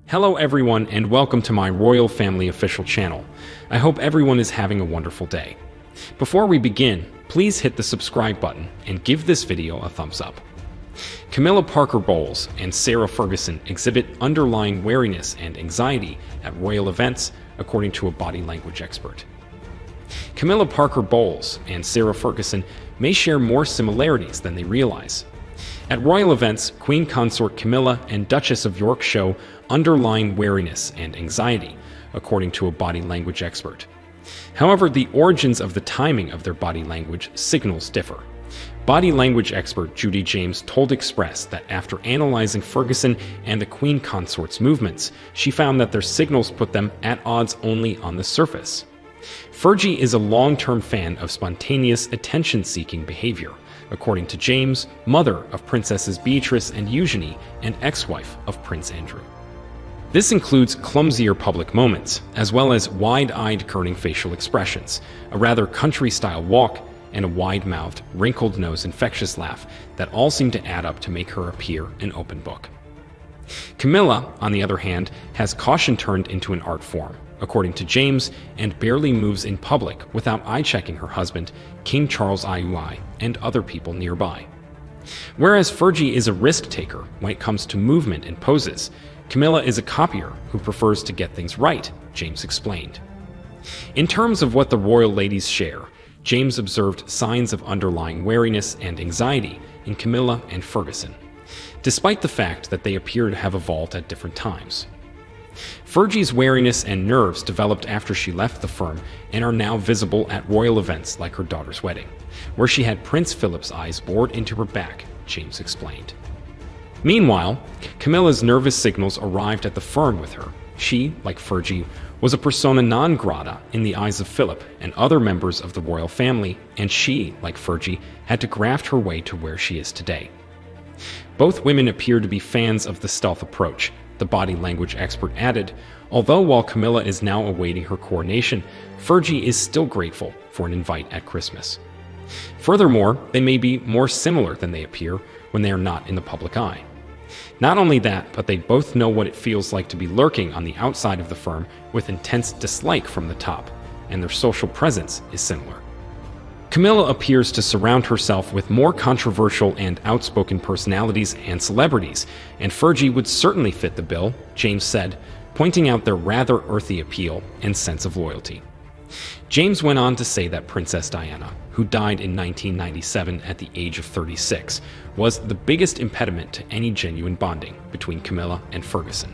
Hello everyone and welcome to my Royal Family official channel. I hope everyone is having a wonderful day. Before we begin, please hit the subscribe button and give this video a thumbs up. Camilla Parker Bowles and Sarah Ferguson exhibit underlying wariness and anxiety at royal events, according to a body language expert. Camilla Parker Bowles and Sarah Ferguson may share more similarities than they realize. At royal events, Queen Consort Camilla and Duchess of York show underlying wariness and anxiety, according to a body language expert. However, the origins of the timing of their body language signals differ. Body language expert Judy James told Express that after analyzing Ferguson and the Queen Consort's movements, she found that their signals put them at odds only on the surface. Fergie is a long-term fan of spontaneous, attention-seeking behavior, according to James, mother of Princesses Beatrice and Eugenie and ex-wife of Prince Andrew. This includes clumsier public moments, as well as wide-eyed kerning facial expressions, a rather country-style walk, and a wide-mouthed, wrinkled-nose infectious laugh that all seem to add up to make her appear an open book. Camilla, on the other hand, has caution turned into an art form, according to James, and barely moves in public without eye-checking her husband, King Charles III, and other people nearby. Whereas Fergie is a risk-taker when it comes to movement and poses, Camilla is a copier who prefers to get things right, James explained. In terms of what the royal ladies share, James observed signs of underlying wariness and anxiety in Camilla and Ferguson, despite the fact that they appear to have evolved at different times. Fergie's wariness and nerves developed after she left the firm and are now visible at royal events like her daughter's wedding, where she had Prince Philip's eyes bored into her back, James explained. Meanwhile, Camilla's nervous signals arrived at the firm with her. She, like Fergie, was a persona non grata in the eyes of Philip and other members of the royal family, and she, like Fergie, had to graft her way to where she is today. Both women appear to be fans of the stealth approach, the body language expert added, although while Camilla is now awaiting her coronation, Fergie is still grateful for an invite at Christmas. Furthermore, they may be more similar than they appear when they are not in the public eye. Not only that, but they both know what it feels like to be lurking on the outside of the firm with intense dislike from the top, and their social presence is similar. Camilla appears to surround herself with more controversial and outspoken personalities and celebrities, and Fergie would certainly fit the bill, James said, pointing out their rather earthy appeal and sense of loyalty. James went on to say that Princess Diana, who died in 1997 at the age of 36, was the biggest impediment to any genuine bonding between Camilla and Ferguson.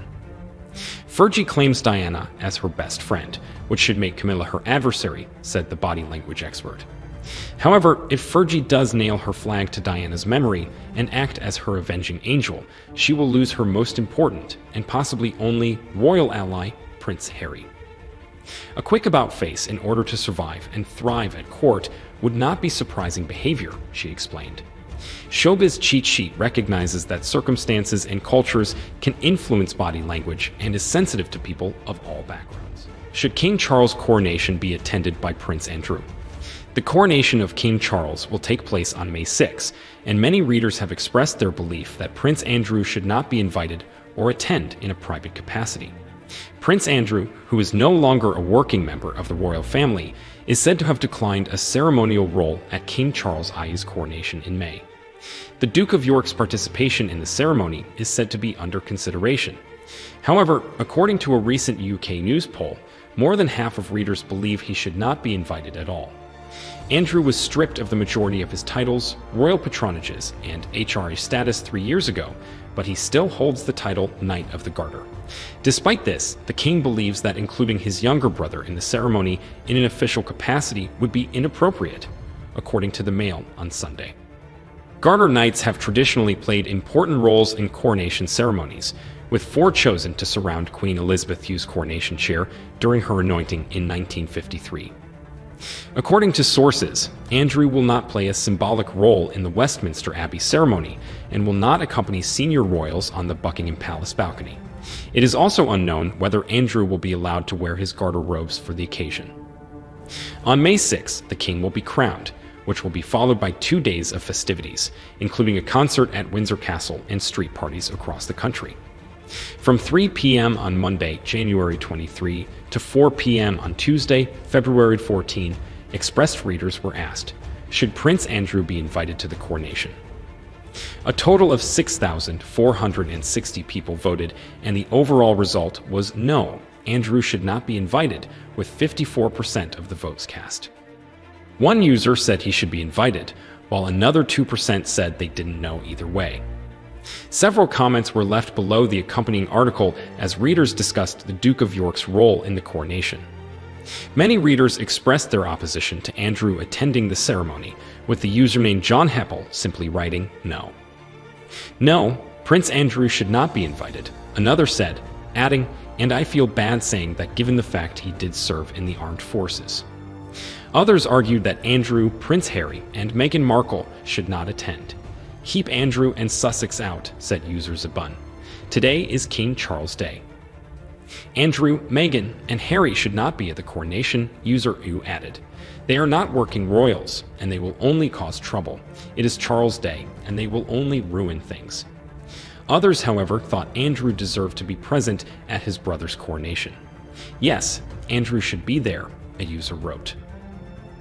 Fergie claims Diana as her best friend, which should make Camilla her adversary, said the body language expert. However, if Fergie does nail her flag to Diana's memory and act as her avenging angel, she will lose her most important, and possibly only, royal ally, Prince Harry. A quick about-face in order to survive and thrive at court would not be surprising behavior, she explained. Showbiz cheat sheet recognizes that circumstances and cultures can influence body language and is sensitive to people of all backgrounds. Should King Charles' coronation be attended by Prince Andrew? The coronation of King Charles will take place on May 6, and many readers have expressed their belief that Prince Andrew should not be invited or attend in a private capacity. Prince Andrew, who is no longer a working member of the royal family, is said to have declined a ceremonial role at King Charles II's coronation in May. The Duke of York's participation in the ceremony is said to be under consideration. However, according to a recent UK news poll, more than half of readers believe he should not be invited at all. Andrew was stripped of the majority of his titles, royal patronages, and HRA status 3 years ago, but he still holds the title Knight of the Garter. Despite this, the king believes that including his younger brother in the ceremony in an official capacity would be inappropriate, according to the Mail on Sunday. Garter Knights have traditionally played important roles in coronation ceremonies, with 4 chosen to surround Queen Elizabeth II's coronation chair during her anointing in 1953. According to sources, Andrew will not play a symbolic role in the Westminster Abbey ceremony and will not accompany senior royals on the Buckingham Palace balcony. It is also unknown whether Andrew will be allowed to wear his garter robes for the occasion. On May 6, the king will be crowned, which will be followed by 2 days of festivities, including a concert at Windsor Castle and street parties across the country. From 3 p.m. on Monday, January 23, to 4 p.m. on Tuesday, February 14, Express readers were asked, should Prince Andrew be invited to the coronation? A total of 6,460 people voted, and the overall result was no, Andrew should not be invited, with 54% of the votes cast. One user said he should be invited, while another 2% said they didn't know either way. Several comments were left below the accompanying article as readers discussed the Duke of York's role in the coronation. Many readers expressed their opposition to Andrew attending the ceremony, with the username John Heppel simply writing no. No, Prince Andrew should not be invited, another said, adding, and I feel bad saying that given the fact he did serve in the armed forces. Others argued that Andrew, Prince Harry, and Meghan Markle should not attend. Keep Andrew and Sussex out, said user Zabun. Today is King Charles Day. Andrew, Meghan, and Harry should not be at the coronation, user U added. They are not working royals, and they will only cause trouble. It is Charles Day, and they will only ruin things. Others, however, thought Andrew deserved to be present at his brother's coronation. Yes, Andrew should be there, a user wrote.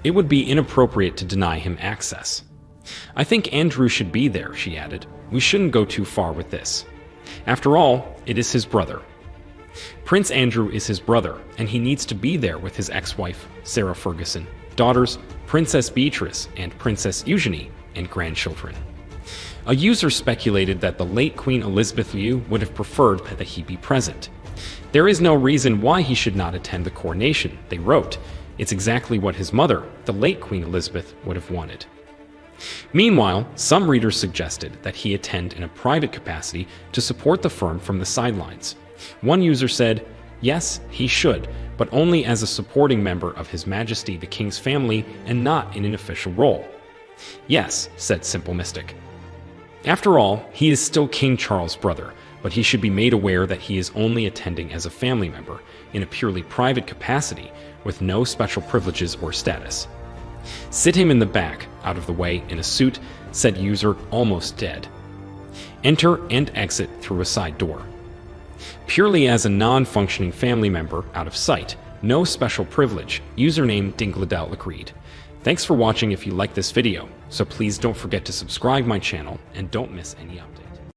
It would be inappropriate to deny him access. I think Andrew should be there, she added. We shouldn't go too far with this. After all, it is his brother. Prince Andrew is his brother, and he needs to be there with his ex-wife, Sarah Ferguson, daughters, Princess Beatrice and Princess Eugenie, and grandchildren. A user speculated that the late Queen Elizabeth II would have preferred that he be present. There is no reason why he should not attend the coronation, they wrote. It's exactly what his mother, the late Queen Elizabeth, would have wanted. Meanwhile, some readers suggested that he attend in a private capacity to support the firm from the sidelines. One user said, yes, he should, but only as a supporting member of His Majesty the King's family and not in an official role. Yes, said Simple Mystic. After all, he is still King Charles' brother, but he should be made aware that he is only attending as a family member, in a purely private capacity, with no special privileges or status. Sit him in the back, out of the way, in a suit, said user Almost Dead. Enter and exit through a side door. Purely as a non-functioning family member, out of sight, no special privilege, username Dingledell agreed. Thanks for watching if you like this video, so please don't forget to subscribe my channel and don't miss any updates.